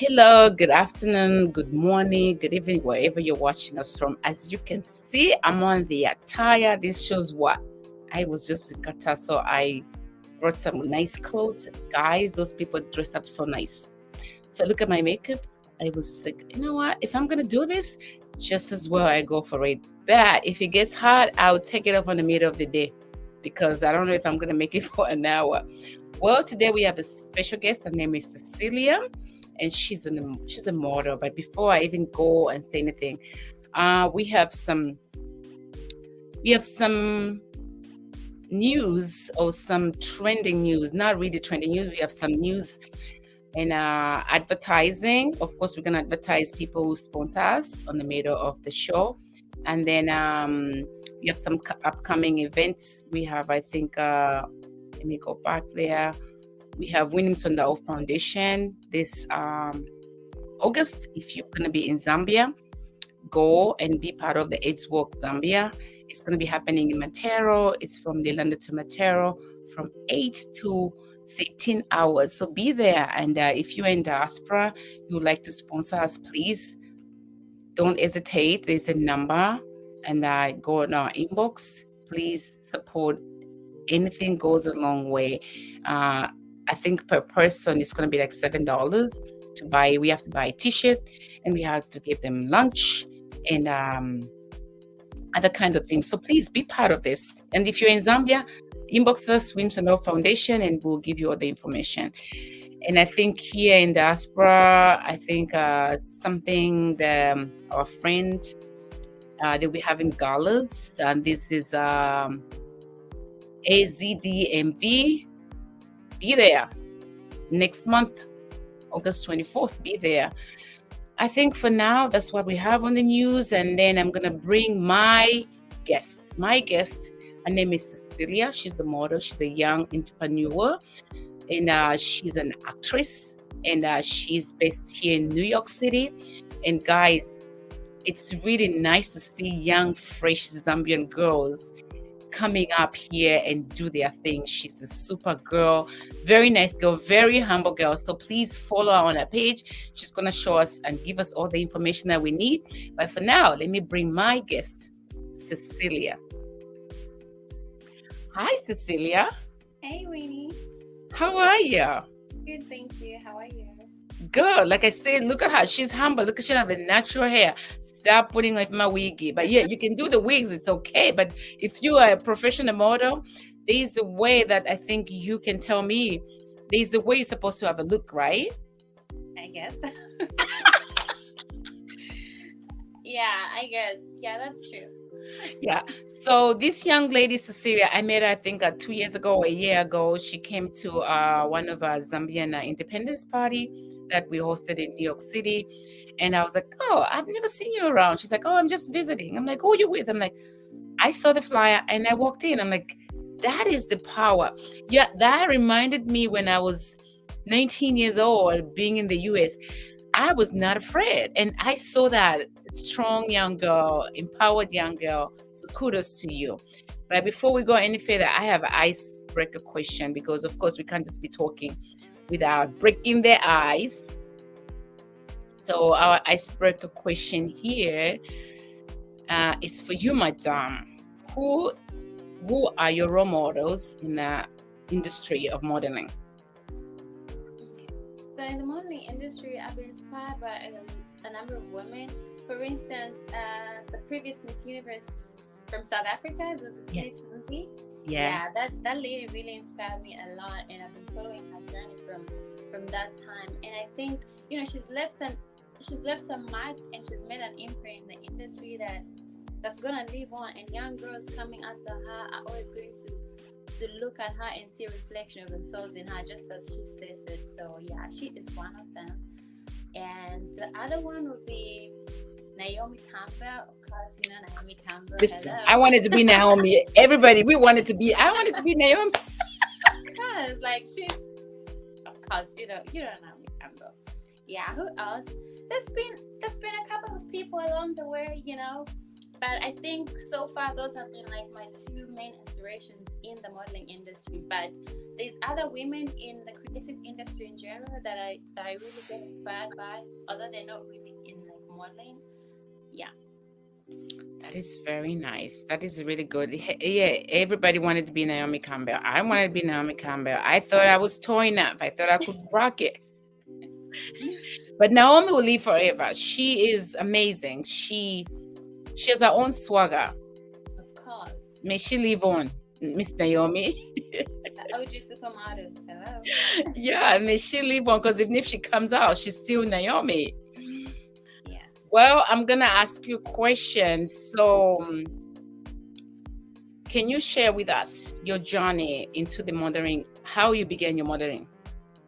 Hello, good afternoon, good morning, good evening, wherever you're watching us from. As you can see, I'm on the attire. This shows what I was just in Qatar, so I brought some nice clothes. Guys, those people dress up so nice. So look at my makeup. I was like, you know what? If I'm gonna do this, just as well I go for it. But if it gets hot, I'll take it off in the middle of the day because I don't know if I'm gonna make it for an hour. Well, today we have a special guest. Her name is Cecilia, and she's a model. But before I even go and say anything, we have some news or some trending news. Not really trending news. We have some news and advertising. Of course, we're gonna advertise people who sponsor us on the middle of the show, and then we have some upcoming events. We have, I think, let me go back there. We have Winning Sondao Foundation this August. If you're gonna be in Zambia, go and be part of the AIDS Walk Zambia. It's going to be happening in Matero. It's from Lilanda to Matero from 8 to 13 hours. So be there. And if you're in diaspora, you would like to sponsor us, please don't hesitate. There's a number and go in our inbox. Please support. Anything goes a long way. I think per person it's going to be like $7 to buy. We have to buy a t-shirt and we have to give them lunch and other kind of things. So please be part of this. And if you're in Zambia, inbox us, Wims and Love Foundation, and we'll give you all the information. And I think here in diaspora, I think something that our friend, they'll be having galas, and this is AZDMV. Be there next month, August 24th. Be there. I think for now, that's what we have on the news. And then I'm going to bring my guest. My guest, her name is Cecilia. She's a model. She's a young entrepreneur. And she's an actress. And she's based here in New York City. And guys, it's really nice to see young, fresh Zambian girls coming up here and do their thing. She's a super girl, very nice girl, very humble girl. So please follow her on her page. She's going to show us and give us all the information that we need. But for now, let me bring my guest, Cecilia. Hi, Cecilia. Hey, Winnie. How are you? Good, thank you. How are you? Good. Like I said, look at her. She's humble. Look at she have a natural hair. Stop putting like my wiggy. But yeah, you can do the wigs. It's okay. But if you are a professional model, there's a way that I think you can tell me. There's a way you're supposed to have a look, right? I guess. Yeah, I guess. Yeah, that's true. Yeah. So this young lady, Cecilia, I met her, I think 2 years ago or a year ago. She came to one of our Zambian independence party that we hosted in New York City. And I was like, oh, I've never seen you around. She's like, oh, I'm just visiting. I'm like, who are you with? I'm like, I saw the flyer and I walked in. I'm like, that is the power. Yeah, that reminded me when I was 19 years old, being in the US. I was not afraid. And I saw that strong young girl, empowered young girl. So kudos to you. But before we go any further, I have an icebreaker question because, of course, we can't just be talking without breaking the ice. So our icebreaker question here is for you, madam. Who are your role models in the industry of modeling? So in the modeling industry, I've been inspired by a number of women. For instance, the previous Miss Universe from South Africa was Miss Muzi. Yeah, that lady really inspired me a lot, and I've been following her journey from that time. And I think she's left a mark, and she's made an imprint in the industry that's gonna live on. And young girls coming after her are always going to look at her and see a reflection of themselves in her, just as she stated. So yeah, she is one of them. And the other one would be Naomi Campbell. Of course, Naomi Campbell. Listen, I wanted to be Naomi. Everybody, I wanted to be Naomi. Of course, like of course, you know Naomi Campbell. Yeah, who else? There's been a couple of people along the way, But I think so far those have been like my two main inspirations in the modeling industry. But there's other women in the creative industry in general that I really get inspired by, although they're not really in like modeling. Yeah. That is very nice. That is really good. Yeah, everybody wanted to be Naomi Campbell. I wanted to be Naomi Campbell. I thought I was tall enough. I thought I could rock it. But Naomi will live forever. She is amazing. She has her own swagger. Of course. May she live on, Miss Naomi. The OG supermodels. Hello. Yeah, may she live on, because even if she comes out, she's still Naomi. Yeah. Well, I'm gonna ask you questions. So, can you share with us your journey into the modeling? How you began your modeling,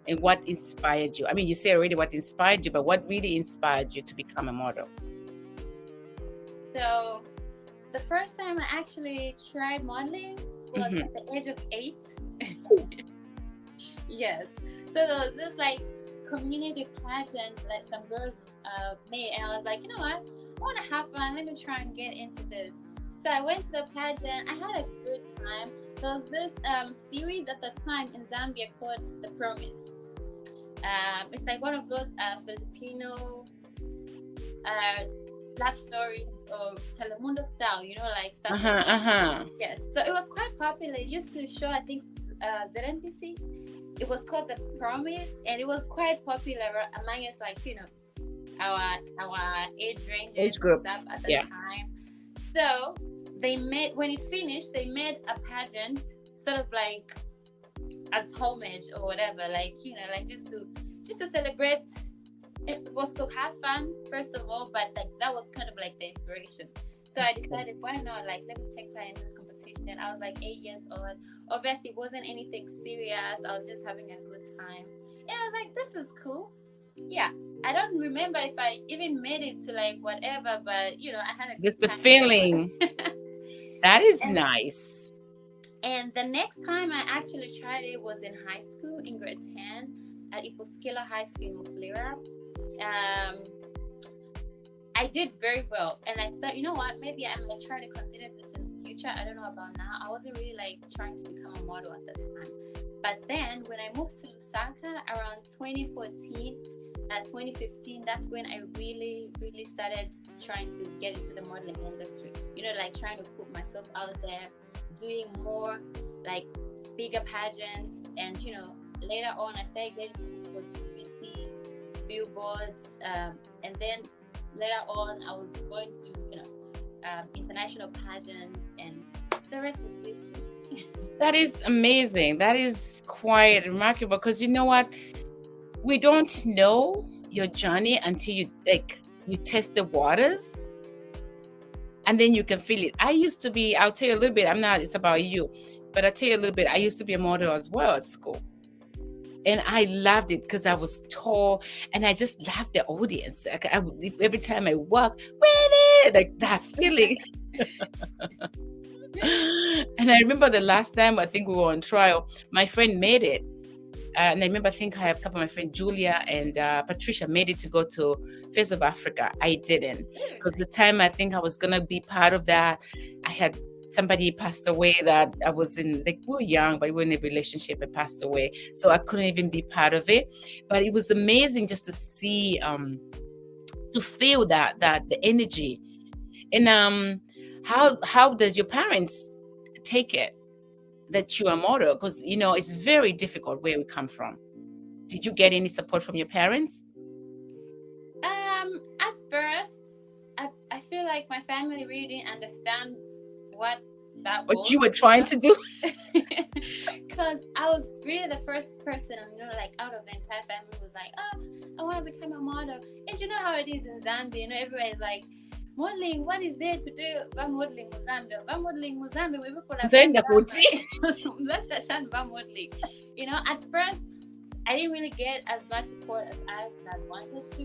and what inspired you? I mean, you say already what inspired you, but what really inspired you to become a model? So, the first time I actually tried modeling was at the age of 8. Yes. So there was this like community pageant that some girls made, and I was like, you know what? I want to have fun. Let me try and get into this. So I went to the pageant. I had a good time. There was this series at the time in Zambia called The Promise. It's like one of those Filipino love stories of Telemundo style, you know, like stuff. Yes. So it was quite popular. It used to show, I think, ZNBC. It was called The Promise, and it was quite popular among us, like, you know, our age group at the time. So they made, when it finished, they made a pageant, sort of like as homage or whatever, like, you know, like just to celebrate. It was to have fun, first of all, but like that was kind of like the inspiration. So I decided, why not? Like, let me take part in this competition. I was like 8 years old. Obviously, it wasn't anything serious. I was just having a good time. And I was like, this is cool. Yeah. I don't remember if I even made it to like whatever, but you know, I had a just good the time. feeling. That is nice. And the next time I actually tried it was in high school, in grade 10 at Ipuskila High School in Muflira. I did very well, and I thought, you know what, maybe I might try to consider this in the future. I don't know about now. I wasn't really like trying to become a model at that time. But then when I moved to Lusaka around 2014, 2015, that's when I really started trying to get into the modeling industry. You know, like trying to put myself out there, doing more like bigger pageants, and you know, later on I started getting into TVCs, billboards, and then later on I was going to, you know, international pageants, and the rest is history. That is amazing. That is quite remarkable, because you know what, we don't know your journey until you test the waters, and then you can feel it. I used to be, I'll tell you a little bit, it's about you, but I'll tell you a little bit. I used to be a model as well at school. And I loved it because I was tall, and I just loved the audience. Every time I walk, really, like that feeling. And I remember the last time, I think we were on trial, my friend made it. And I remember, I think I have a couple of my friends, Julia and Patricia, made it to go to Face of Africa. I didn't. Because the time I think I was going to be part of that, I had somebody passed away that I was in, like, we were young, but we were in a relationship and passed away. So I couldn't even be part of it. But it was amazing just to see, to feel that the energy. And how does your parents take it that you're a model? Because, you know, it's very difficult where we come from. Did you get any support from your parents? At first, I feel like my family really didn't understand what you were trying to do. Because I was really the first person, you know, like out of the entire family was like, oh, I want to become a model. And you know how it is in Zambia, you know, everybody's like, modeling, what is there to do? Modeling Zambia. Modeling Zambia. We modeling. You know, at first I didn't really get as much support as I had wanted to,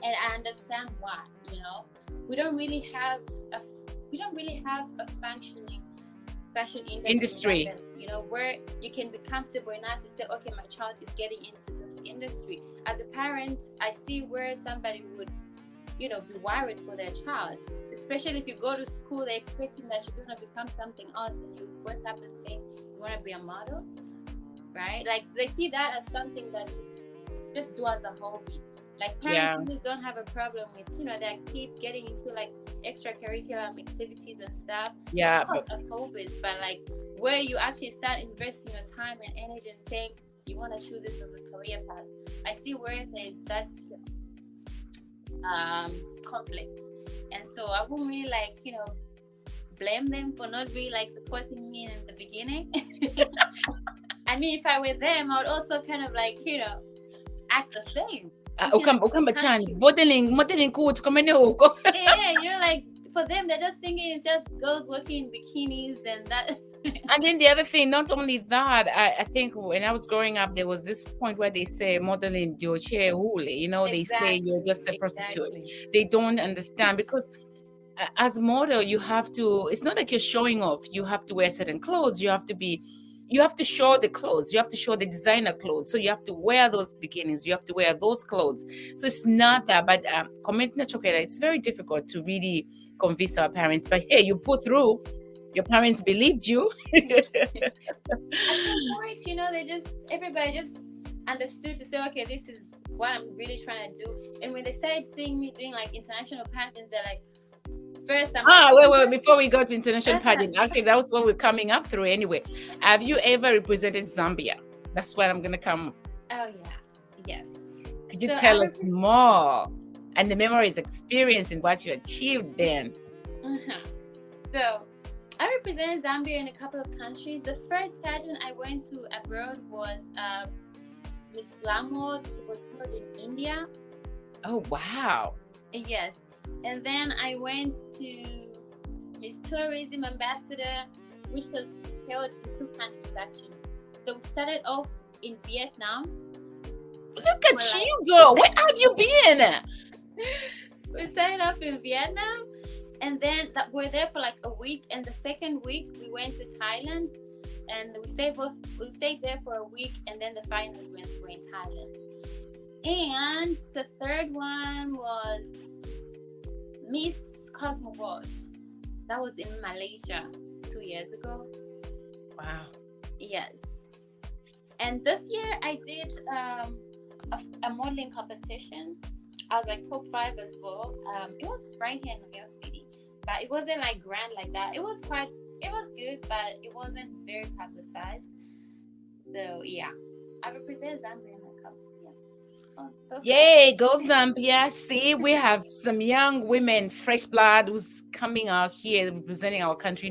and I understand why. You know, we don't really have a functioning fashion industry. You know, where you can be comfortable enough to say, okay, my child is getting into this industry. As a parent, I see where somebody would be worried for their child. Especially if you go to school, they're expecting that you're going to become something else, and you wake up and say you want to be a model, right? Like, they see that as something that just do as a hobby. Like, parents really don't have a problem with, their kids getting into like extracurricular activities and stuff. Yeah. Of course, as hobbies, but like where you actually start investing your time and energy and saying you want to choose this as a career path, I see where there's that conflict. And so I wouldn't really blame them for not really supporting me in the beginning. I mean, if I were them, I would also kind of act the same. Modeling coach coming huko. Yeah, for them, they're just thinking it's just girls working in bikinis and that. And then the other thing, not only that, I think when I was growing up, there was this point where they say modeling dioche hule, they say you're just a prostitute. They don't understand, because as a model, you have to, it's not like you're showing off. You have to wear certain clothes. You have to show the clothes. You have to show the designer clothes. So you have to wear those bikinis. You have to wear those clothes. So it's not that, but commenting chocolate, it's very difficult to really convince our parents. But hey, you put through. Your parents believed you. At some point, everybody just understood to say, okay, this is what I'm really trying to do. And when they started seeing me doing international patterns, they're like, first I'm wait, before we go to international pageant, actually that was what we're coming up through anyway. Have you ever represented Zambia? That's where I'm gonna come. Oh yeah, yes. Could you tell us more and the memories, experience, and what you achieved then? So I represented Zambia in a couple of countries. The first pageant I went to abroad was Miss Glamour. It was held in India. Oh wow. Yes. And then I went to Miss Tourism Ambassador, which was held in 2 countries actually. So we started off in Vietnam. Look at you, girl. Where have you been? We started off in Vietnam, and then we're there for a week. And the second week we went to Thailand, and we stayed there for a week. And then the finals were in Thailand. And the third one was Miss Cosmo World. That was in Malaysia 2 years ago. Wow. Yes. And this year I did a modeling competition. I was top 5 as well. It was right here in New York City, but it wasn't grand like that. It was good, but it wasn't very publicized. So yeah, I represent Zambia in a couple. Yay, go Zambia. See, we have some young women, fresh blood, who's coming out here representing our country.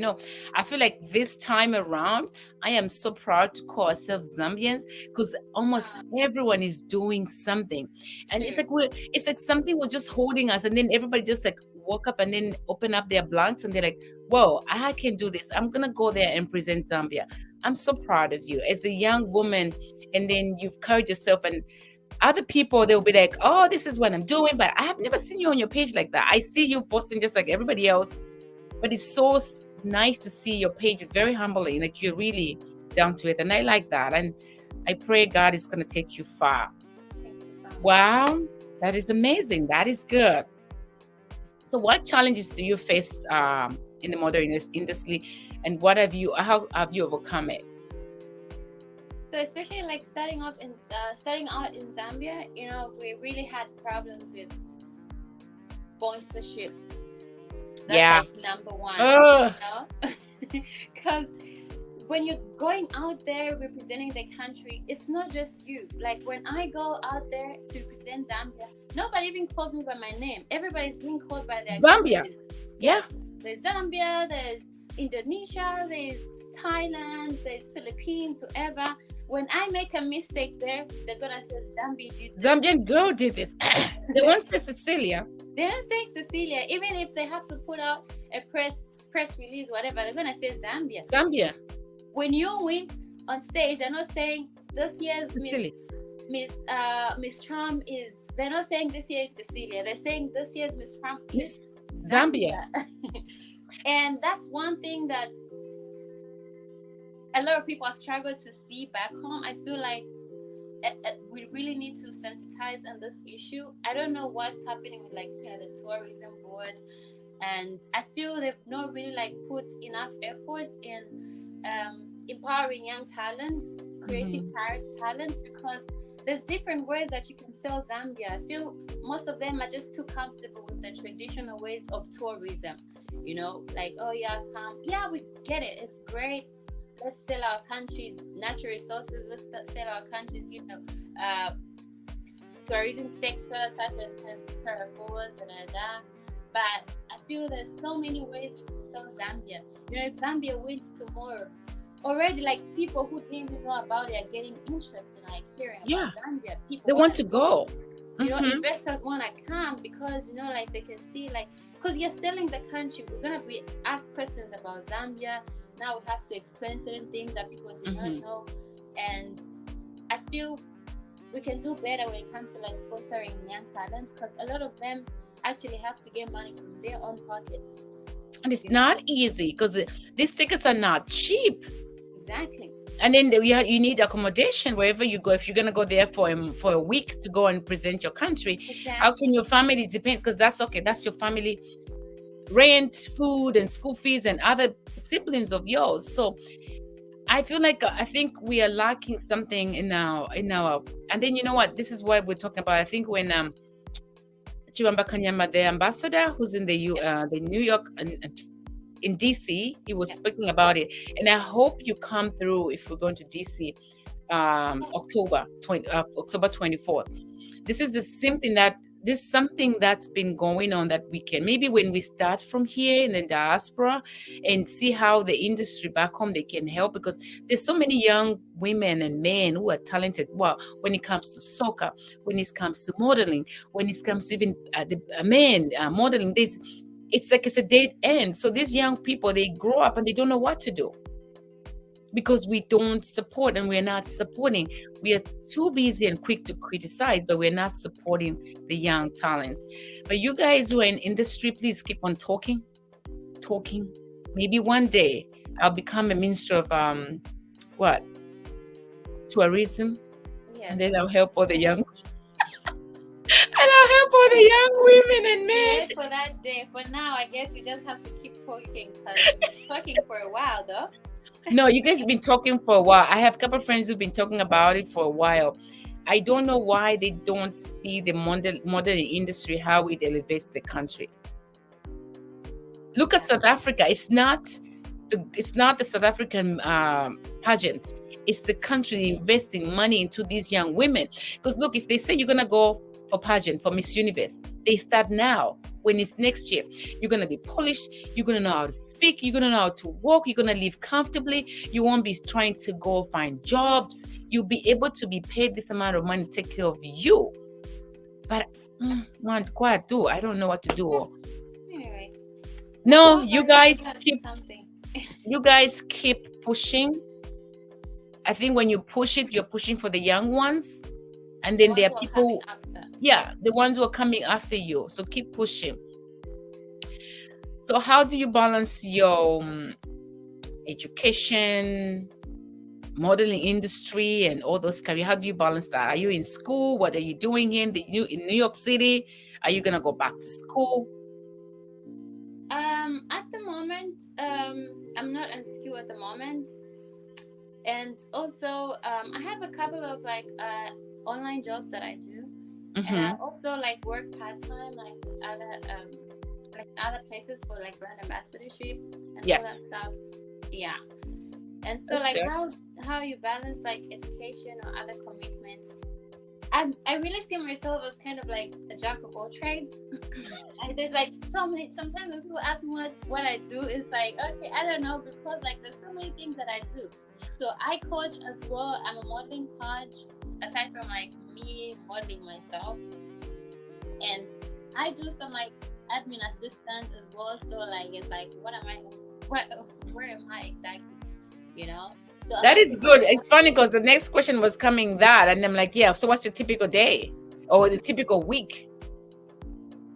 I feel like this time around, I am so proud to call ourselves Zambians, because almost everyone is doing something. And it's like something was just holding us, and then everybody just woke up and then open up their blanks, and they're like, whoa, I can do this. I'm gonna go there and present Zambia. I'm so proud of you as a young woman. And then you've carried yourself, and other people, they'll be like, oh, this is what I'm doing, but I have never seen you on your page like that. I see you posting just like everybody else, but it's so nice to see your page. It's very humbling. You're really down to it, and I like that. And I pray God is going to take you far. Wow, that is amazing. That is good. So what challenges do you face in the modeling industry, and how have you overcome it? So especially starting out in Zambia, we really had problems with sponsorship. That's number one. Because when you're going out there representing the country, it's not just you. When I go out there to represent Zambia, nobody even calls me by my name. Everybody's being called by their Zambia. countries. Yeah. There's Zambia, there's Indonesia, there's Thailand, there's Philippines, whoever. When I make a mistake there, they're gonna say Zambia did this. Zambian girl did this. They won't say Cecilia. They don't say Cecilia. Even if they have to put out a press release, whatever, they're gonna say Zambia. Zambia. When you win on stage, they're not saying this year's Miss Trump is. They're not saying this year is Cecilia. They're saying this year's Miss Trump is Zambia. And that's one thing that a lot of people struggle to see back home. I feel like we really need to sensitize on this issue. I don't know what's happening with like the tourism board, and I feel they've not really like put enough effort in empowering young talents, creative talents, because there's different ways that you can sell Zambia. I feel most of them are just too comfortable with the traditional ways of tourism. Like, oh yeah, we get it. It's great. Let's sell our country's natural resources. Let's sell our country's, tourism sector, such as terraforms and that. But I feel there's so many ways we can sell Zambia. If Zambia wins tomorrow, already like people who didn't even know about it are getting interested in like hearing about Zambia. People they want to go. Investors want to come because like they can see, like, because you're selling the country. We're gonna be asked questions about Zambia. Now we have to explain certain things that people did not know, and I feel we can do better when it comes to like sponsoring young talents, because a lot of them actually have to get money from their own pockets, and it's not easy because these tickets are not cheap. Exactly. And then you need accommodation wherever you go. If you're gonna go there for a week to go and present your country, exactly. How can your family depend? Because that's your family rent, food, and school fees, and other siblings of yours. So I feel like I think we are lacking something in our. And then you know what? This is what we're talking about. I think when Chibamba Kanyama, the ambassador who's in the New York in DC, he was speaking about it, and I hope you come through if we're going to DC October 24th. This is something that's been going on that we can maybe, when we start from here in the diaspora and see how the industry back home they can help, because there's so many young women and men who are talented. Well, when it comes to soccer, when it comes to modeling, when it comes to even the men modeling, it's like it's a dead end. So these young people, they grow up and they don't know what to do because we don't support, and we're not supporting. We are too busy and quick to criticize, but we're not supporting the young talents. But you guys who are in industry, please keep on talking. Maybe one day I'll become a minister of tourism. Yes. And then I'll help all the young and I'll help all the young women and men. Wait for that day. For now, I guess you just have to keep talking, because you've been talking for a while, though. No, you guys have been talking for a while. I have a couple of friends who've been talking about it for a while. I don't know why they don't see the modeling industry, how it elevates the country. Look at South Africa. It's not the South African pageant. It's the country investing money into these young women. Because look, if they say you're gonna go for pageant, for Miss Universe, they start now. When it's next year, you're going to be polished, you're going to know how to speak, you're going to know how to walk, you're going to live comfortably, you won't be trying to go find jobs, you'll be able to be paid this amount of money to take care of you. But I don't know what to do. Anyway, no, you guys keep pushing. I think when you push it, you're pushing for the young ones. And then there are people, the ones who are coming after you. So keep pushing. So how do you balance your education, modeling industry, and all those careers? How do you balance that? Are you in school? What are you doing in New York City? Are you gonna go back to school? At the moment, I'm not in school at the moment, and also I have a couple of like online jobs that I do, and I also like work part-time like other places for like brand ambassadorship and all that stuff. And so that's like good. how you balance like education or other commitments. I really see myself as kind of like a jack of all trades. And there's like so many, sometimes when people ask me what I do, it's like, okay, I don't know, because like there's so many things that I do. So I coach as well. I'm a modeling coach, aside from like me modeling myself, and I do some like admin assistant as well. So like it's like where am I exactly, So that is good. It's funny because the next question was coming that, and I'm like, so what's your typical day or the typical week?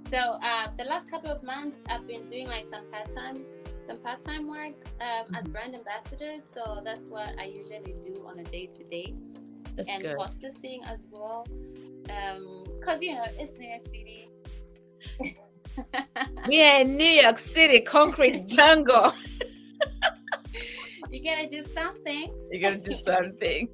So the last couple of months I've been doing like some part-time work as brand ambassador. So that's what I usually do on a day-to-day. and good. hostessing as well. Because it's New York City. We are in New York City, concrete jungle. You gotta do something. You gotta do something.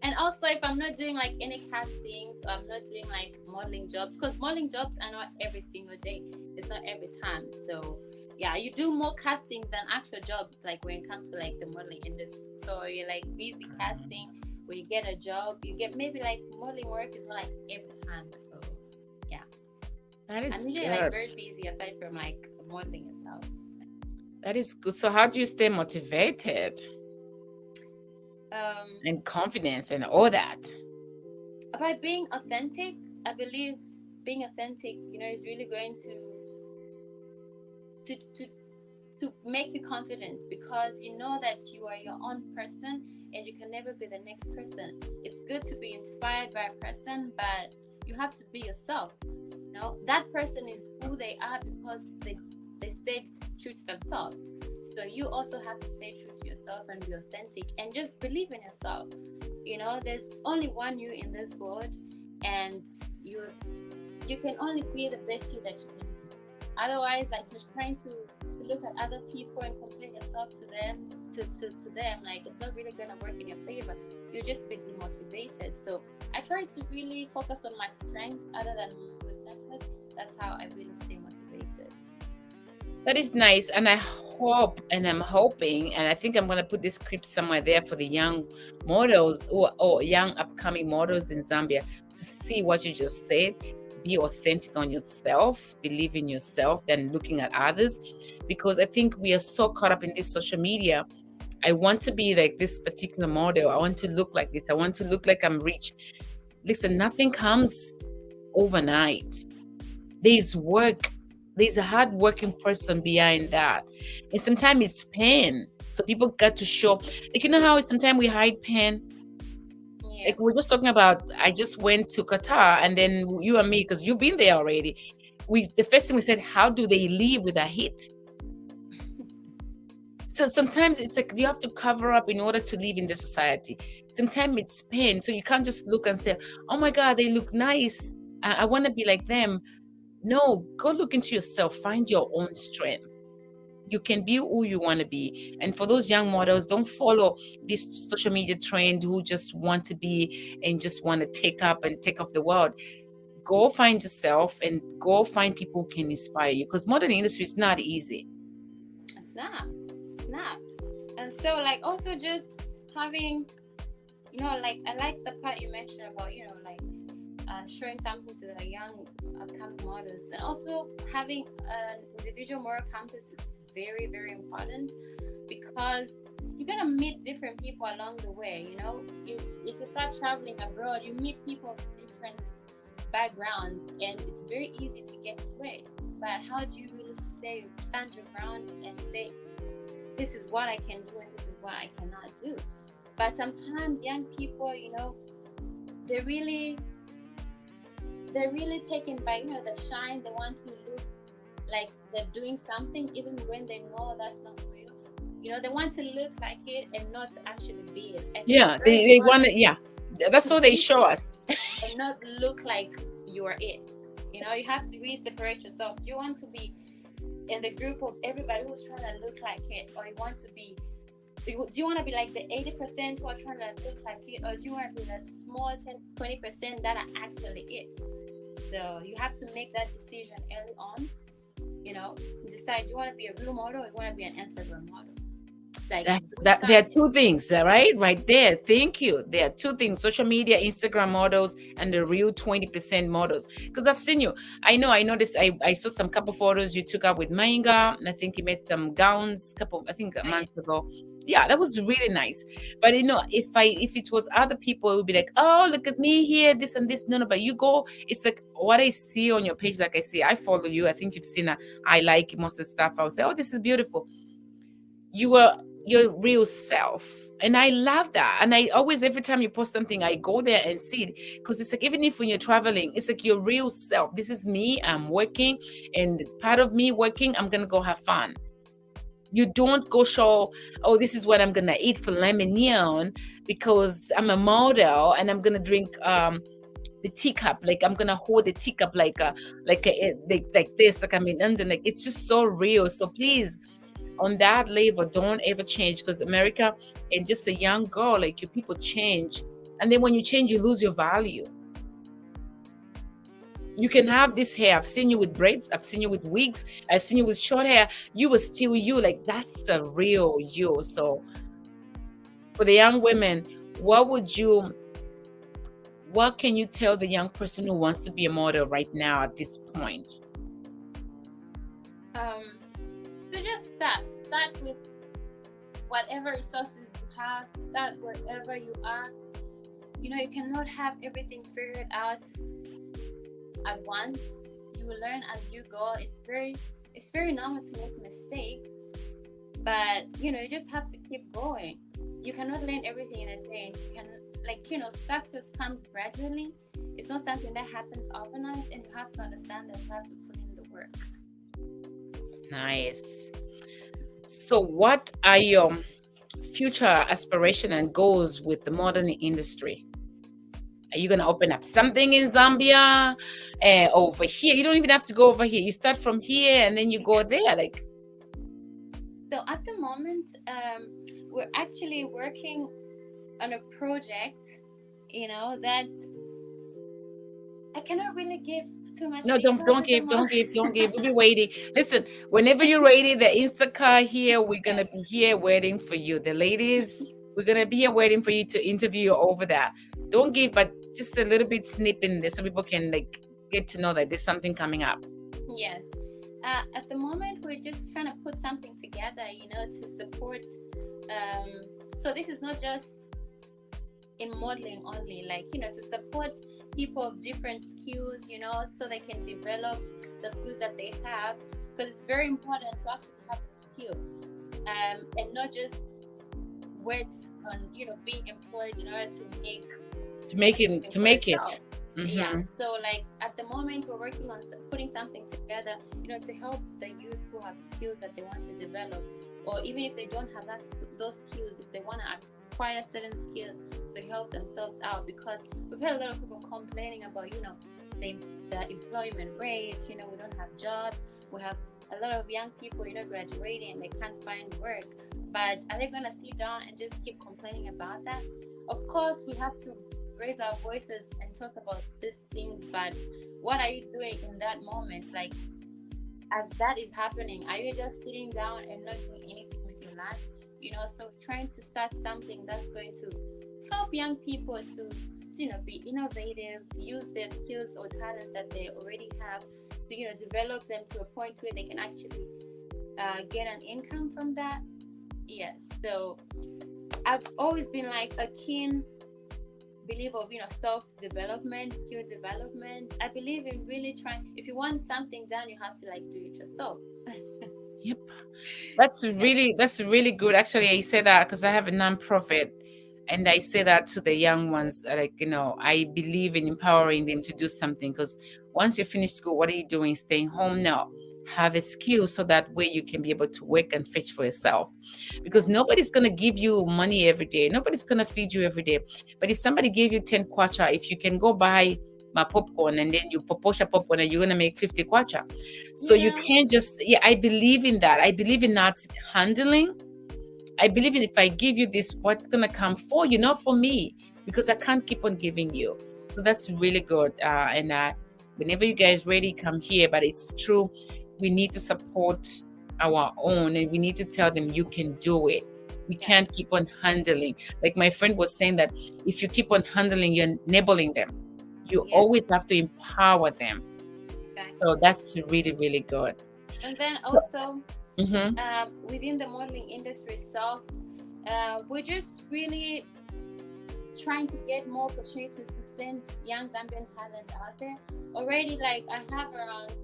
And also, if I'm not doing like any castings, or I'm not doing like modeling jobs, because modeling jobs are not every single day. It's not every time. So yeah, you do more castings than actual jobs, like when it comes to like the modeling industry. So you're like busy casting. When you get a job, you get maybe like modeling work is not like every time. So yeah, that is I'm usually good. like very busy aside from like modeling itself. That is good. So how do you stay motivated? And confidence and all that? By being authentic. I believe being authentic, is really going to make you confident, because you know that you are your own person and you can never be the next person. It's good to be inspired by a person, but you have to be yourself. That person is who they are because they stayed true to themselves. So you also have to stay true to yourself and be authentic and just believe in yourself. There's only one you in this world, and you can only be the best you that you can be. Otherwise, like, you're trying to look at other people and compare yourself to them, like, it's not really gonna work in your favor. You'll just be demotivated. So I try to really focus on my strengths other than weaknesses. That's how I really stay motivated. That is nice. And I hope, and I'm hoping, and I think I'm going to put this clip somewhere there for the young models or young upcoming models in Zambia to see what you just said. Be authentic on yourself, believe in yourself, than looking at others. Because I think we are so caught up in this social media. I want to be like this particular model. I want to look like this. I want to look like I'm rich. Listen, nothing comes overnight. There's work. There's a hard-working person behind that. And sometimes it's pain. So people got to show. Like, how sometimes we hide pain? Yeah. Like, we're just talking about, I just went to Qatar, and then you and me, because you've been there already. The first thing we said, how do they live with a hit? So sometimes it's like you have to cover up in order to live in the society. Sometimes it's pain. So you can't just look and say, oh my God, they look nice. I want to be like them. No, go look into yourself. Find your own strength. You can be who you want to be. And for those young models, don't follow this social media trend who just want to be and just want to take off the world. Go find yourself and go find people who can inspire you, because modern industry is not easy. It's not. And so, like, also just having, like, I like the part you mentioned about, like, showing something to the young upcoming models, and also having an individual moral compass is very, very important, because you're gonna meet different people along the way. If you start traveling abroad, you meet people of different backgrounds, and it's very easy to get swayed. But how do you really stand your ground and say, this is what I can do and this is what I cannot do? But sometimes young people, they're really taken by the shine. They want to look like they're doing something even when they know that's not real. They want to look like it and not actually be it. Yeah, they want to. Yeah, that's how they show us. And not look like you are it. You have to really separate yourself. Do you want to be in the group of everybody who's trying to look like it, or do you want to be like the 80% who are trying to look like it, or do you want to be the small 10-20% that are actually it? So you have to make that decision early on. Decide, do you want to be a real model or you want to be an Instagram model? Like, there are two things, right there. Thank you. There are two things: social media, Instagram models, and the real 20% models. Because I've seen you. I noticed. I saw some couple photos you took up with Mainga, and I think you made some gowns months ago. Yeah, that was really nice. But if it was other people, it would be like, oh, look at me here, this and this. No, but you go. It's like what I see on your page. Like, I follow you. I think you've seen. I like most of the stuff. I would say, oh, this is beautiful. You are your real self, and I love that. And I always, every time you post something, I go there and see it, because it's like, even if when you're traveling, it's like your real self. This is me. I'm working, and part of me working, I'm gonna go have fun. You don't go show, oh, this is what I'm gonna eat for lemon because I'm a model and I'm gonna drink the teacup, like I'm gonna hold the teacup like this, like I'm in London. Like, it's just so real. So please, on that level, don't ever change, because America and just a young girl like you, people change, and then when you change, you lose your value. You can have this hair. I've seen you with braids. I've seen you with wigs. I've seen you with short hair. You were still you. Like, that's the real you. So for the young women, what can you tell the young person who wants to be a model right now at this point? So just start with whatever resources you have. Start wherever you are. You cannot have everything figured out at once. You will learn as you go. It's very normal to make mistakes, but you just have to keep going. You cannot learn everything in a day. Success comes gradually. It's not something that happens overnight, and you have to understand that you have to put in the work. Nice. So what are your future aspirations and goals with the modeling industry? Are you going to open up something in Zambia, over here? You don't even have to go over here. You start from here and then you go there. Like, so at the moment, we're actually working on a project, that I cannot really give too much. No, don't give. We'll be waiting. Listen, whenever you're ready, the Insaka here, we're going to be here waiting for you. The ladies, we're going to be here waiting for you to interview you over there. Don't give, but just a little bit snip in there so people can get to know that there's something coming up. Yes. At the moment, we're just trying to put something together, to support. So this is not just in modeling only, to support people of different skills, so they can develop the skills that they have, because it's very important to actually have a skill, and not just wait on being employed in order to make it. Mm-hmm. Yeah. So at the moment, we're working on putting something together, to help the youth who have skills that they want to develop, or even if they don't have those skills, if they want to acquire certain skills to help themselves out. Because we've had a lot of people complaining about the employment rates. We don't have jobs. We have a lot of young people graduating and they can't find work. But are they going to sit down and just keep complaining about that? Of course, we have to raise our voices and talk about these things, but what are you doing in that moment? As that is happening, are you just sitting down and not doing anything with your life? So trying to start something that's going to help young people to be innovative, use their skills or talents that they already have, to develop them to a point where they can actually get an income from that. Yes. So I've always been a keen believer of self-development, skill development. I believe in really trying. If you want something done, you have to do it yourself. Yep. That's really good. Actually, I say that because I have a nonprofit, and I say that to the young ones. I believe in empowering them to do something, because once you finish school, what are you doing? Staying home? No. Have a skill so that way you can be able to work and fetch for yourself, because nobody's going to give you money every day. Nobody's going to feed you every day. But if somebody gave you 10 kwacha, if you can go buy my popcorn and then you proportion popcorn, and you're going to make 50 kwacha. So you can't just, I believe in that. I believe in not handling. I believe in, if I give you this, what's going to come for you, not for me, because I can't keep on giving you. So that's really good. And whenever you guys ready, come here. But it's true. We need to support our own, and we need to tell them you can do it. We can't keep on handling. Like my friend was saying, that if you keep on handling, you're enabling them. You always have to empower them. Exactly. So that's really, really good. And then also, within the modeling industry itself, we're just really trying to get more opportunities to send young Zambian talent out there. Already, I have around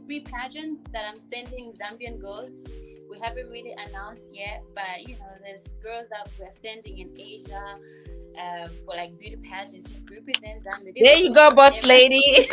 3 pageants that I'm sending Zambian girls. We haven't really announced yet, but there's girls that we're sending in Asia for beauty pageants to represent Zambia. There you go, boss lady.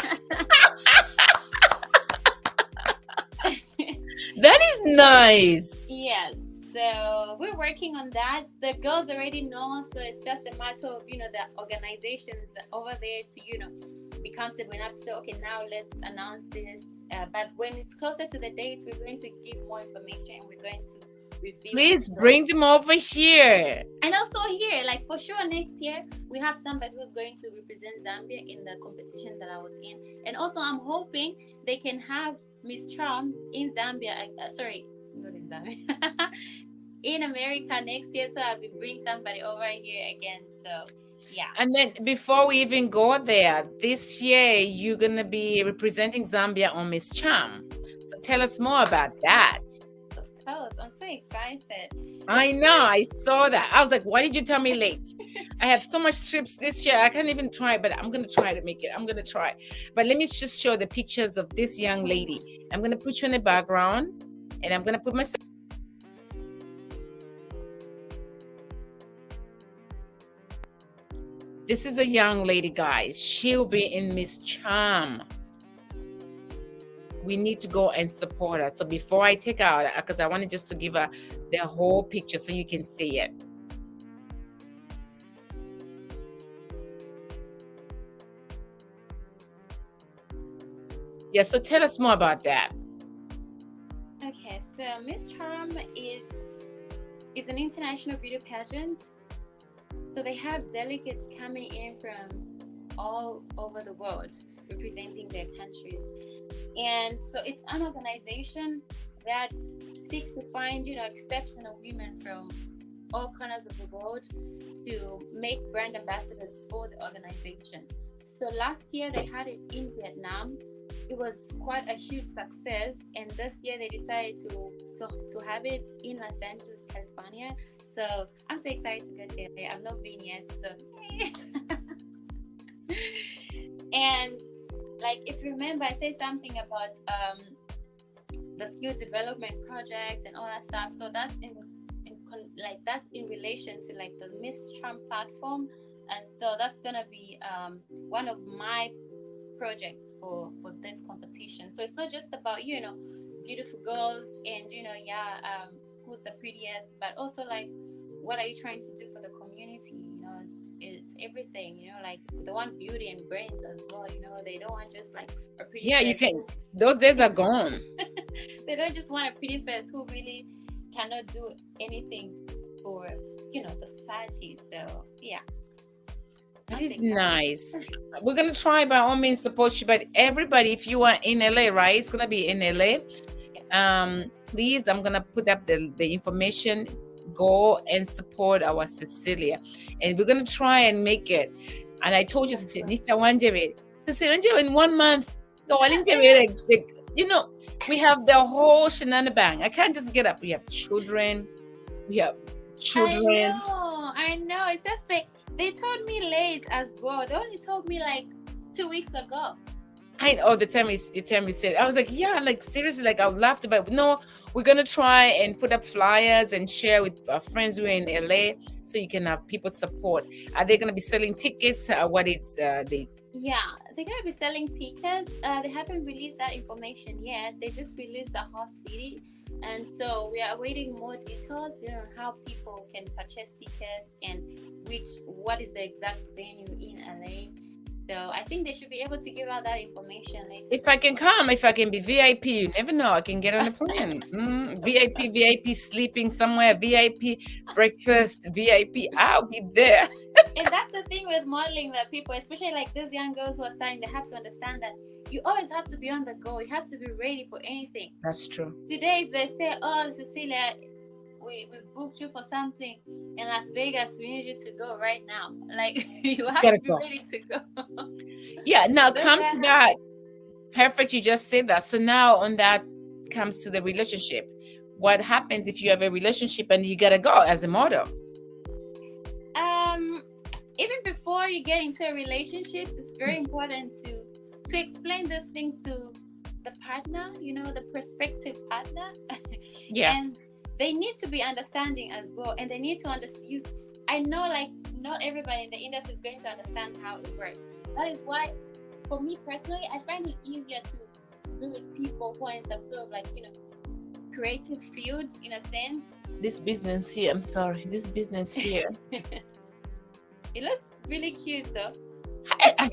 That is nice. Yes. So we're working on that. The girls already know, so it's just a matter of, the organizations over there to, be comfortable enough to say, okay, now let's announce this. But when it's closer to the dates, we're going to give more information. We're going to reveal. Please bring them over here. And also here, like for sure next year, we have somebody who's going to represent Zambia in the competition that I was in. And also I'm hoping they can have Miss Charm in Zambia. Sorry, not in Zambia. In America next year, so I'll be bring somebody over here again. So yeah. And then before we even go there, this year you're gonna be representing Zambia on Miss Charm. So tell us more about that. Of course, I'm so excited. I know, I saw that. I was like, why did you tell me late? I have so much trips this year. I can't even try, but I'm gonna try to make it. I'm gonna try. But let me just show the pictures of this young lady. I'm gonna put you in the background, and I'm gonna put myself. This is a young lady, guys. She'll be in Miss Charm. We need to go and support her. So before I take her out, because I wanted just to give her the whole picture so you can see it. Yeah, so tell us more about that. Okay, so Miss Charm is an international beauty pageant. So they have delegates coming in from all over the world representing their countries. And so it's an organization that seeks to find, exceptional women from all corners of the world to make brand ambassadors for the organization. So last year they had it in Vietnam. It was quite a huge success. And this year they decided to have it in Los Angeles, California. So I'm so excited to go to LA. I've not been yet, so yay. And like, if you remember, I said something about the skill development project and all that stuff. So that's that's in relation to like the Miss Charm platform, and so that's gonna be one of my projects for this competition. So it's not just about beautiful girls and who's the prettiest, but also like, what are you trying to do for the community? It's everything, like they want beauty and brains as well. They don't want just like a pretty face. You can. Those days are gone. They don't just want a pretty face who really cannot do anything for the society. So yeah. That is nice. We're gonna try by all means support you, but everybody, if you are in LA, right? It's gonna be in LA. Please, I'm gonna put up the information. Go and support our Cecilia, and we're gonna try and make it. And I told you, Cecilia, in 1 month, we have the whole shenanigan. I can't just get up. We have children. I know. It's just they told me late as well. They only told me like 2 weeks ago. I know the time you said, I was like, yeah, like seriously, like I would love to, but no, we're gonna try and put up flyers and share with our friends who are in LA, so you can have people support. Are they gonna be selling tickets? Yeah, they're gonna be selling tickets. They haven't released that information yet. They just released the host city, and so we are awaiting more details, on how people can purchase tickets and what is the exact venue in LA. So I think they should be able to give out that information later. If I can come, if I can be VIP, you never know. I can get on a plane. VIP sleeping somewhere, VIP breakfast, VIP, I'll be there. And that's the thing with modeling, that people, especially like these young girls who are starting, they have to understand that you always have to be on the go. You have to be ready for anything. That's true. Today, if they say, oh, Cecilia, we booked you for something in Las Vegas, we need you to go right now. Like, you have to be ready to go. Yeah, now come to that. Perfect, you just said that. So now on that comes to the relationship. What happens if you have a relationship and you gotta go as a model? Even before you get into a relationship, it's very important to explain these things to the partner, the prospective partner. Yeah. And they need to be understanding as well, and they need to understand you. I know, like, not everybody in the industry is going to understand how it works. That is why, for me personally, I find it easier to be with people who are in some sort of like, creative field in a sense. This business here, I'm sorry, this business here. It looks really cute though.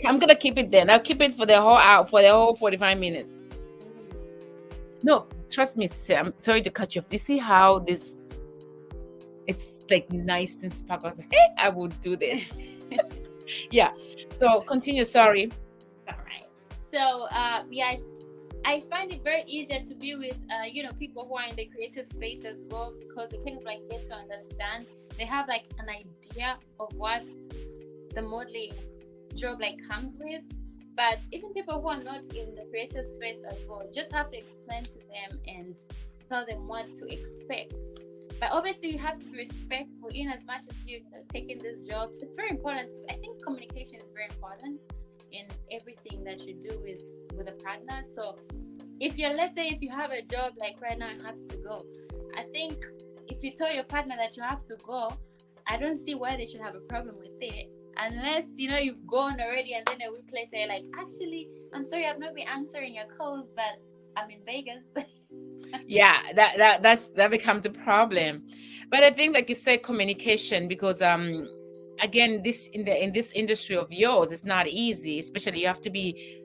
I'm gonna keep it then. I'll keep it for the whole hour, for the whole 45 minutes. No, trust me, I'm sorry to cut you off. You see how this, it's like nice and sparkles. Hey, I will do this. Yeah. So continue. Sorry. All right. So yeah, I find it very easier to be with people who are in the creative space as well, because they kind of like get to understand. They have like an idea of what the modeling job like comes with. But even people who are not in the creative space as well, just have to explain to them and tell them what to expect. But obviously you have to be respectful in as much as you're taking this job. It's very important. I think communication is very important in everything that you do with a partner. So if let's say if you have a job like right now, you have to go. I think if you tell your partner that you have to go, I don't see why they should have a problem with it. Unless, you've gone already and then a week later you're like, actually, I'm sorry, I've not been answering your calls, but I'm in Vegas. Yeah, that becomes a problem. But I think, like you said, communication, because again, this in this industry of yours, it's not easy. Especially, you have to be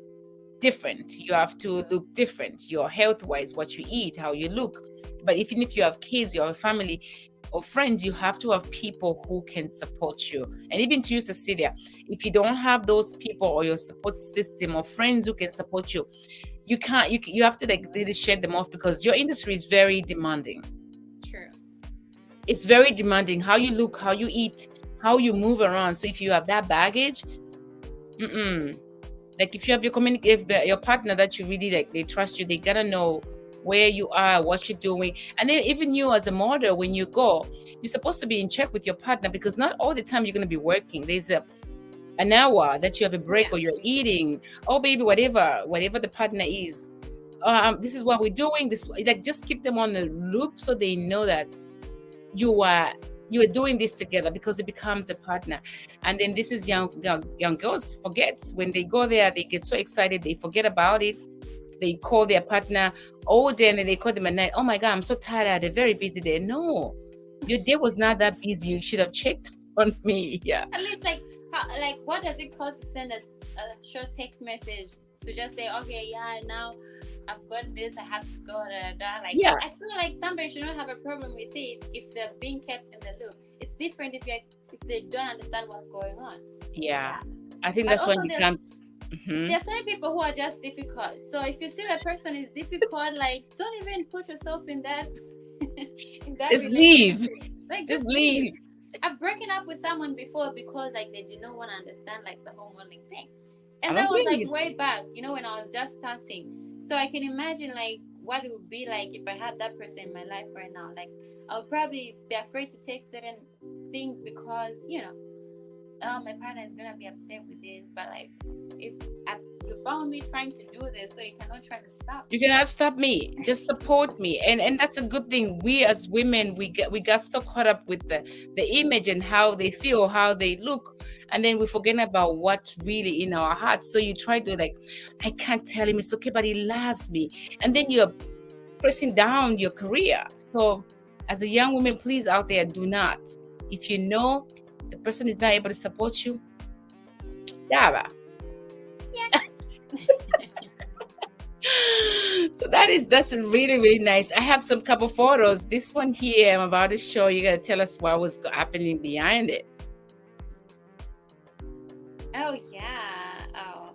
different. You have to look different. Your health wise, what you eat, how you look. But even if you have kids, you have a family or friends, you have to have people who can support you. And even to you, Cecilia, if you don't have those people or your support system or friends who can support you, you can't. You have to like really shake them off, because your industry is very demanding. True. It's very demanding. How you look, how you eat, how you move around. So if you have that baggage, like if you have your partner that you really like, they trust you, they gotta know where you are, what you're doing. And then even you as a model, when you go, you're supposed to be in check with your partner, because not all the time you're going to be working. There's an hour that you have a break, or you're eating, oh baby, whatever the partner is, this is what we're doing. This, like, just keep them on the loop so they know that you are doing this together, because it becomes a partner. And then this is young girls forget, when they go there, they get so excited, they forget about it. They call their partner all day and then they call them at night. Oh my God, I'm so tired. I had a very busy day. No, your day was not that busy. You should have checked on me. Yeah. At least what does it cost to send a short text message to just say, okay, yeah, now I've got this, I have to go. I feel like somebody should not have a problem with it if they're being kept in the loop. It's different if they don't understand what's going on. Yeah. I think that's when it becomes. There are some people who are just difficult. So if you see that person is difficult, like, don't even put yourself in that. Just leave. Like, just leave. I've broken up with someone before because like they did not want to understand like the whole modeling thing, and that was like way back, when I was just starting. So I can imagine like what it would be like if I had that person in my life right now. Like I would probably be afraid to take certain things because my partner is gonna be upset with this, but like if you found me trying to do this, so you cannot try to stop. You cannot stop me. Just support me, and that's a good thing. We as women, we got so caught up with the image and how they feel, how they look, and then we forget about what's really in our hearts. So you try to like, I can't tell him it's okay, but he loves me, and then you're pressing down your career. So as a young woman, please out there, do not. If you know the person is not able to support you, Yara. Yes. So that's really, really nice. I have some couple photos. This one here I'm about to show you. Gotta tell us what was happening behind it. Oh yeah. Oh,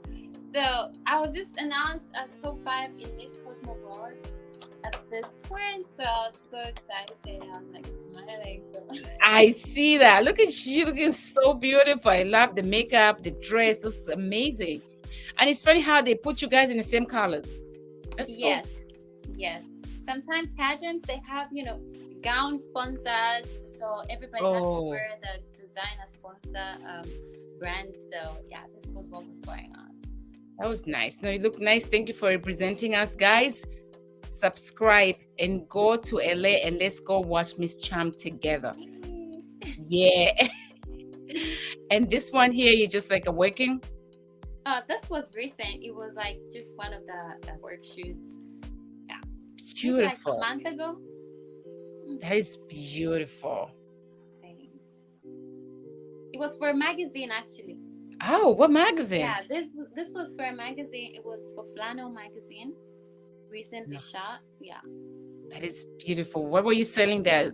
so I was just announced as top 5 in Miss Cosmo World at this point, so I was so excited. I was like smiling. I see that. Look at you looking so beautiful. I love the makeup, the dress. It's amazing. And it's funny how they put you guys in the same colors. Yes. Sometimes pageants, they have, gown sponsors. So everybody has to wear the designer sponsor brand. So yeah, this was what was going on. That was nice. No, you look nice. Thank you for representing us, guys. Subscribe and go to LA and let's go watch Miss Charm together. Yeah. And this one here, you're just like working? This was recent. It was like just one of the work shoots. Yeah. beautiful. Like a month ago. That is beautiful. Thanks. It was for a magazine, actually. Oh, what magazine? Yeah, this was for a magazine. It was for Flannel magazine. Recently shot. Yeah. That is beautiful. What were you selling there?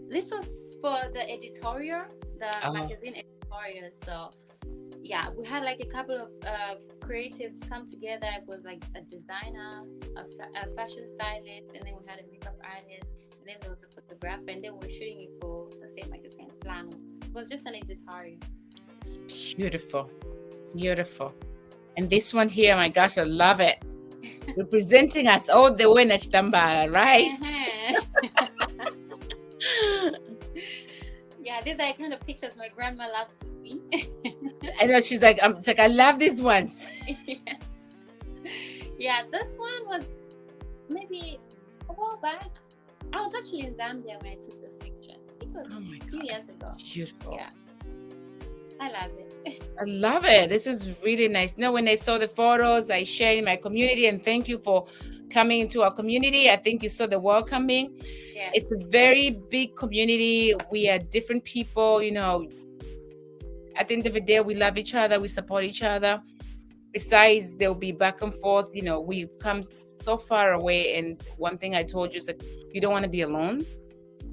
This was for the editorial, the magazine editorial. So yeah, we had like a couple of creatives come together. It was like a designer, a fashion stylist, and then we had a makeup artist, and then there was a photographer, and then we were shooting it for the same magazine, Flannel. It was just an editorial. It's beautiful. Beautiful. And this one here, my gosh, I love it. Representing us all the way in Chitambala, right? Yeah, these are kind of pictures my grandma loves to see. I know, she's like, it's like, I love these ones. Yes. Yeah, this one was maybe a while back. I was actually in Zambia when I took this picture. It was a few years ago. Beautiful. Yeah. I love it. I love it. This is really nice. You know, when I saw the photos, I shared in my community, and thank you for coming into our community. I think you saw the welcoming. Yes. It's a very big community. We are different people, you know. At the end of the day, we love each other. We support each other. Besides, there'll be back and forth. You know, we've come so far away. And one thing I told you is that you don't want to be alone.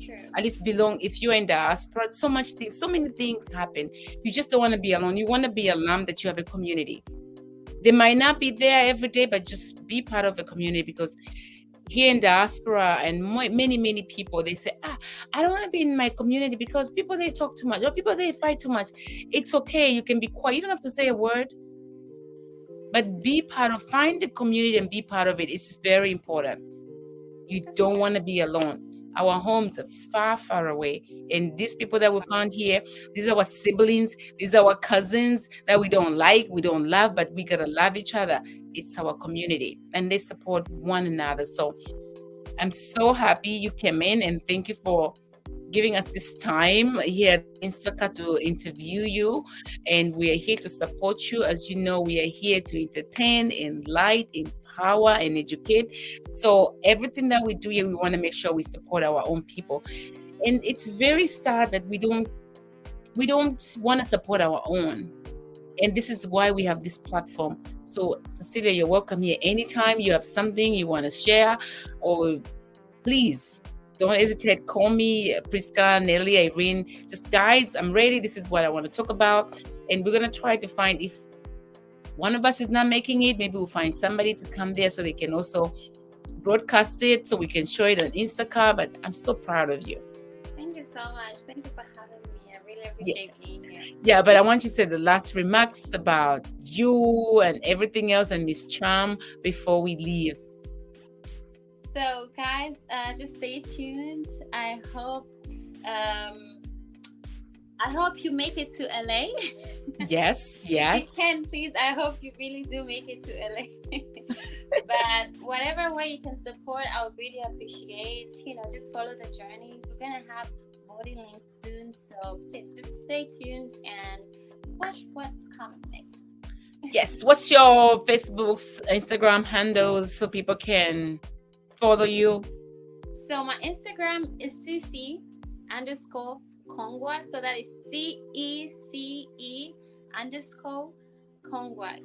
True. At least belong. If you're in diaspora, so many things happen. You just don't want to be alone. You want to be alarmed that you have a community. They might not be there every day, but just be part of a community, because here in diaspora and many people, they say, I don't want to be in my community because people, they talk too much, or people, they fight too much. It's okay. You can be quiet. You don't have to say a word, but be part of, find the community and be part of it. It's very important. You don't want to be alone. Our homes are far away. And these people that we found here, these are our siblings, these are our cousins that we don't like, we don't love, but we gotta love each other. It's our community, and they support one another. So I'm so happy you came in, and thank you for giving us this time here at Insaka to interview you. And we are here to support you. As you know, we are here to entertain, enlighten, empower, and educate. So everything that we do here, we want to make sure we support our own people. And it's very sad that we don't want to support our own. And this is why we have this platform. So Cecilia, you're welcome here anytime you have something you want to share, or please don't hesitate. Call me, Priska, Nelly, Irene. Just, guys, I'm ready. This is what I want to talk about. And we're going to try to find, if one of us is not making it, maybe we'll find somebody to come there so they can also broadcast it, so we can show it on Instagram. But I'm so proud of you. Thank you so much. Thank you for having me. I really appreciate being here. Yeah, but I want you to say the last remarks about you and everything else, and Miss Charm, before we leave. So guys, just stay tuned. I hope you make it to LA. Yes. If you can, please. I hope you really do make it to LA. But whatever way you can support, I would really appreciate. Just follow the journey. We're gonna have voting links soon, so please just stay tuned and watch what's coming next. Yes. What's your Facebook's, Instagram handles so people can follow you? So my Instagram is Cece_Kongwa. So that is CECE_Kongwa, KONGWA.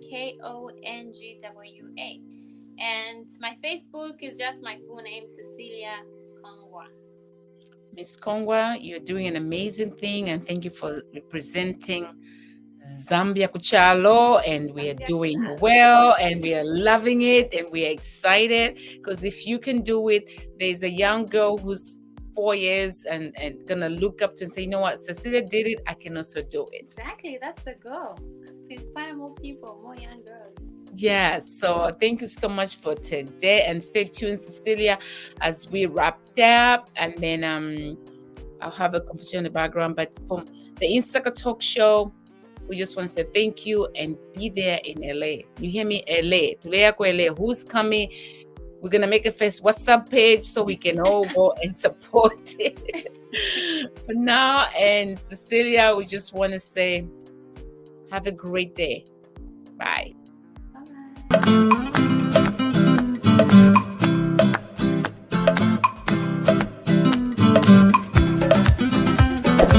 And my Facebook is just my full name, Cecilia Kongwa. Miss Kongwa, you're doing an amazing thing, and thank you for representing Zambia Kuchalo, and we are doing well, and we are loving it, and we are excited, because if you can do it, there's a young girl who's 4 years and gonna look up to and say, you know what, Cecilia did it, I can also do it. Exactly, that's the goal, to inspire more people, more young girls. Yeah, so thank you so much for today, and stay tuned, Cecilia, as we wrap up, and then I'll have a conversation in the background. But from the Insaka Talk Show, we just want to say thank you, and be there in LA. You hear me? LA. LA. Who's coming? We're going to make a first WhatsApp page so we can all go and support it. For now, and Cecilia, we just want to say, have a great day. Bye. Bye-bye.